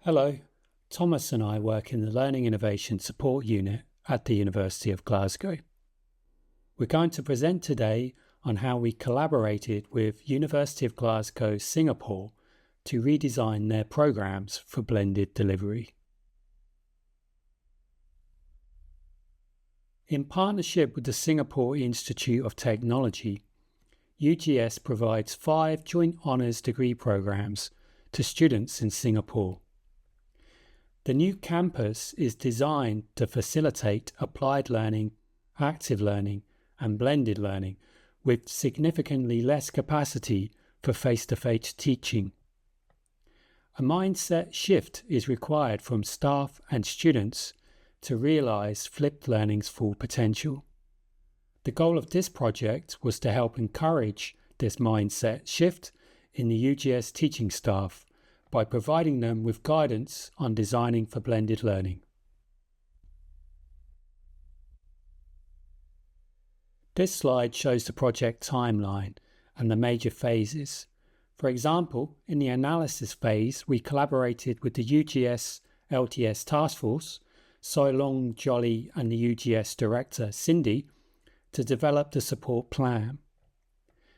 Hello, Thomas and I work in the Learning Innovation Support Unit at the University of Glasgow. We're going to present today on how we collaborated with University of Glasgow Singapore to redesign their programs for blended delivery. In partnership with the Singapore Institute of Technology, UGS provides 5 joint honours degree programs to students in Singapore. The new campus is designed to facilitate applied learning, active learning, and blended learning with significantly less capacity for face-to-face teaching. A mindset shift is required from staff and students to realise flipped learning's full potential. The goal of this project was to help encourage this mindset shift in the UGS teaching staff by providing them with guidance on designing for blended learning. This slide shows the project timeline and the major phases. For example, in the analysis phase, we collaborated with the UGS LTS Task Force, Loong, Jolly, and the UGS Director, Cindy, to develop the support plan.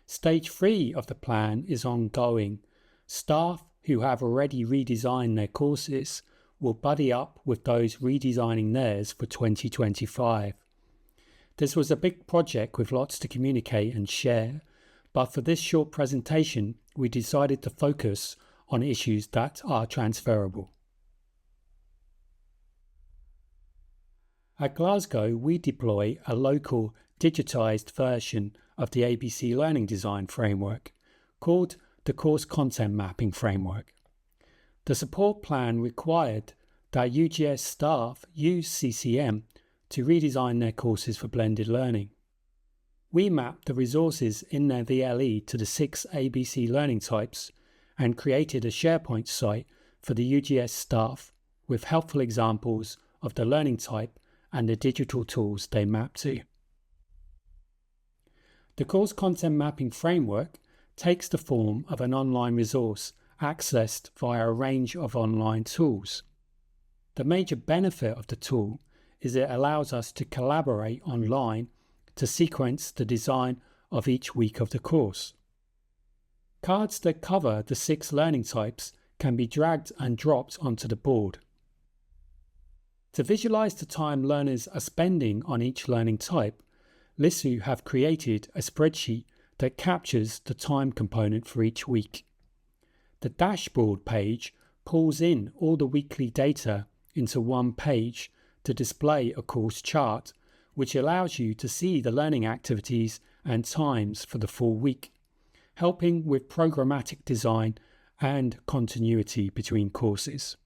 Stage 3 of the plan is ongoing. Staff who have already redesigned their courses will buddy up with those redesigning theirs for 2025. This was a big project with lots to communicate and share, but for this short presentation, we decided to focus on issues that are transferable. At Glasgow, we deploy a local digitised version of the ABC Learning Design Framework called the Course Content Mapping Framework. The support plan required that UGS staff use CCM to redesign their courses for blended learning. We mapped the resources in their VLE to the 6 ABC learning types and created a SharePoint site for the UGS staff with helpful examples of the learning type and the digital tools they map to. The Course Content Mapping Framework takes the form of an online resource accessed via a range of online tools. The major benefit of the tool is it allows us to collaborate online to sequence the design of each week of the course. Cards that cover the 6 learning types can be dragged and dropped onto the board. To visualize the time learners are spending on each learning type, LISU have created a spreadsheet that captures the time component for each week. The dashboard page pulls in all the weekly data into one page to display a course chart, which allows you to see the learning activities and times for the full week, helping with programmatic design and continuity between courses.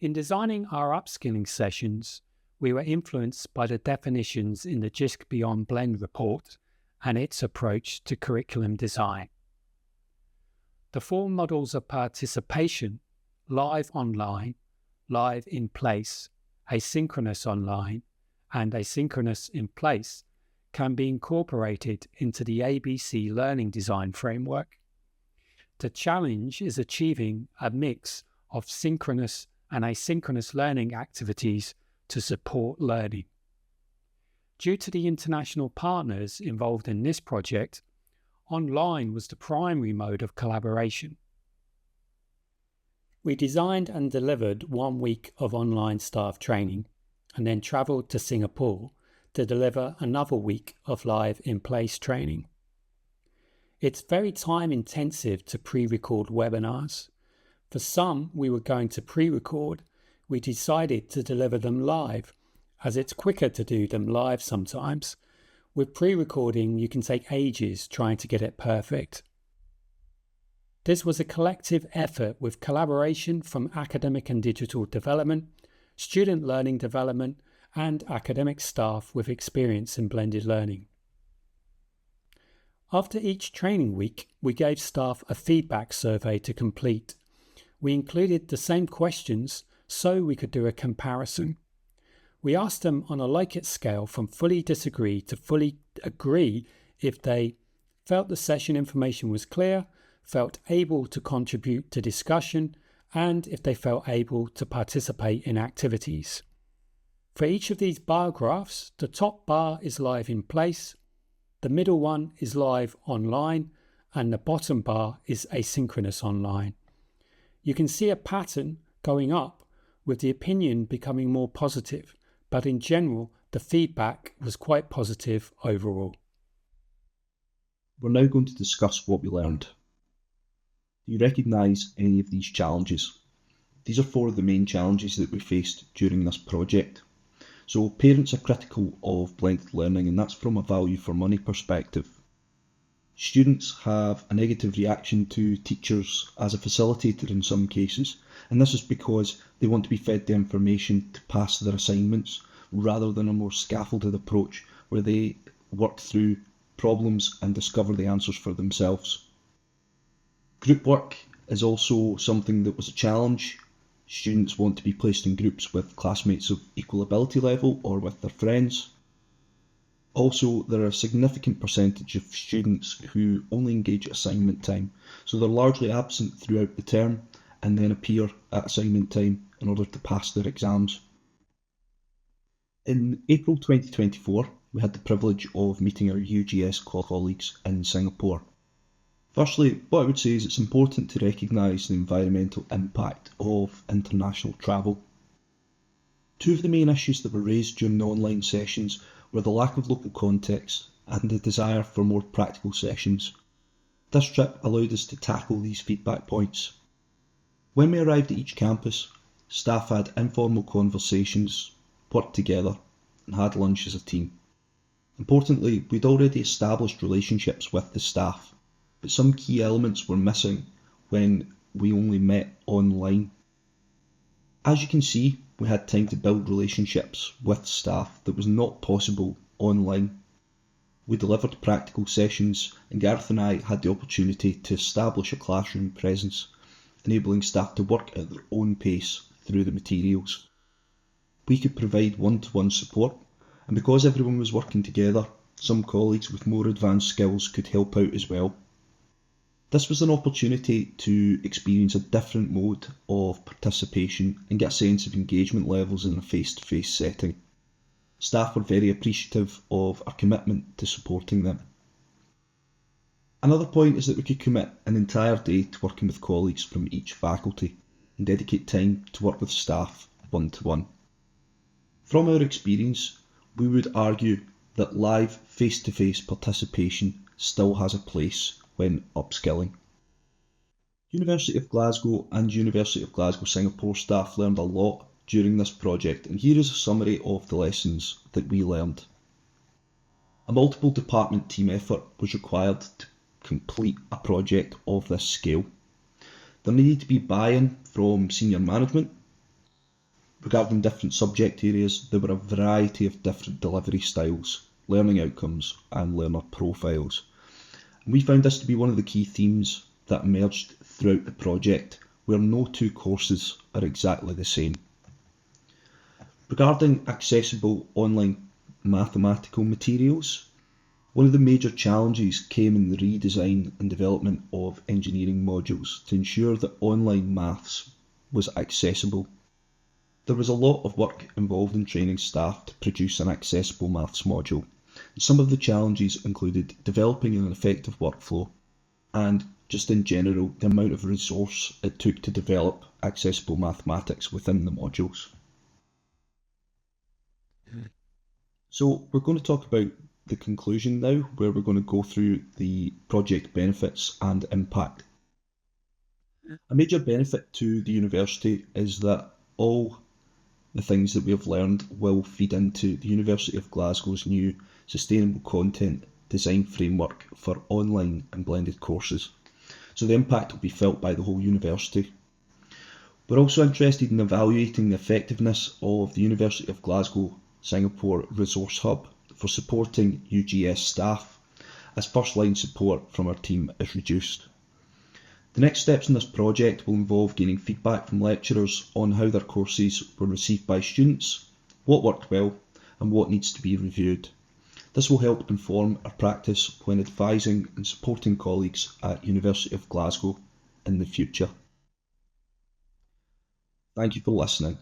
In designing our upskilling sessions, we were influenced by the definitions in the JISC Beyond Blend report and its approach to curriculum design. The 4 models of participation, live online, live in place, asynchronous online, and asynchronous in place, can be incorporated into the ABC Learning Design Framework. The challenge is achieving a mix of synchronous and asynchronous learning activities to support learning. Due to the international partners involved in this project, online was the primary mode of collaboration. We designed and delivered 1 week of online staff training and then travelled to Singapore to deliver another week of live in-place training. It's very time intensive to pre-record webinars. For some we were going to pre-record, we decided to deliver them live, as it's quicker to do them live sometimes. With pre-recording, you can take ages trying to get it perfect. This was a collective effort with collaboration from academic and digital development, student learning development, and academic staff with experience in blended learning. After each training week, we gave staff a feedback survey to complete. We included the same questions so we could do a comparison. We asked them on a like-it scale from fully disagree to fully agree if they felt the session information was clear, felt able to contribute to discussion, and if they felt able to participate in activities. For each of these bar graphs, the top bar is live in place, the middle one is live online, and the bottom bar is asynchronous online. You can see a pattern going up with the opinion becoming more positive, but in general, the feedback was quite positive overall. We're now going to discuss what we learned. Do you recognise any of these challenges? These are four of the main challenges that we faced during this project. So parents are critical of blended learning, and that's from a value for money perspective. Students have a negative reaction to teachers as a facilitator in some cases, and this is because they want to be fed the information to pass their assignments rather than a more scaffolded approach where they work through problems and discover the answers for themselves. Group work is also something that was a challenge. Students want to be placed in groups with classmates of equal ability level or with their friends. Also, there are a significant percentage of students who only engage at assignment time, so they're largely absent throughout the term and then appear at assignment time in order to pass their exams. In April 2024, we had the privilege of meeting our UGS colleagues in Singapore. Firstly, what I would say is it's important to recognise the environmental impact of international travel. Two of the main issues that were raised during the online sessions were the lack of local context and the desire for more practical sessions. This trip allowed us to tackle these feedback points. When we arrived at each campus, staff had informal conversations, worked together, and had lunch as a team. Importantly, we'd already established relationships with the staff, but some key elements were missing when we only met online. As you can see, we had time to build relationships with staff that was not possible online. We delivered practical sessions, and Gareth and I had the opportunity to establish a classroom presence, enabling staff to work at their own pace through the materials. We could provide one-to-one support, and because everyone was working together, some colleagues with more advanced skills could help out as well. This was an opportunity to experience a different mode of participation and get a sense of engagement levels in a face-to-face setting. Staff were very appreciative of our commitment to supporting them. Another point is that we could commit an entire day to working with colleagues from each faculty and dedicate time to work with staff one-to-one. From our experience, we would argue that live face-to-face participation still has a place when upskilling. University of Glasgow and University of Glasgow Singapore staff learned a lot during this project, and here is a summary of the lessons that we learned. A multiple department team effort was required to complete a project of this scale. There needed to be buy-in from senior management. Regarding different subject areas, there were a variety of different delivery styles, learning outcomes and learner profiles. And we found this to be one of the key themes that emerged throughout the project, where no two courses are exactly the same. Regarding accessible online mathematical materials, one of the major challenges came in the redesign and development of engineering modules to ensure that online maths was accessible. There was a lot of work involved in training staff to produce an accessible maths module. Some of the challenges included developing an effective workflow and, just in general, the amount of resource it took to develop accessible mathematics within the modules. So we're going to talk about the conclusion now, where we're going to go through the project benefits and impact. A major benefit to the university is that all the things that we have learned will feed into the University of Glasgow's new Sustainable Content Design Framework for online and blended courses. So the impact will be felt by the whole university. We're also interested in evaluating the effectiveness of the University of Glasgow Singapore Resource Hub for supporting UGS staff, as first line support from our team is reduced. The next steps in this project will involve gaining feedback from lecturers on how their courses were received by students, what worked well and what needs to be reviewed. This will help inform our practice when advising and supporting colleagues at University of Glasgow in the future. Thank you for listening.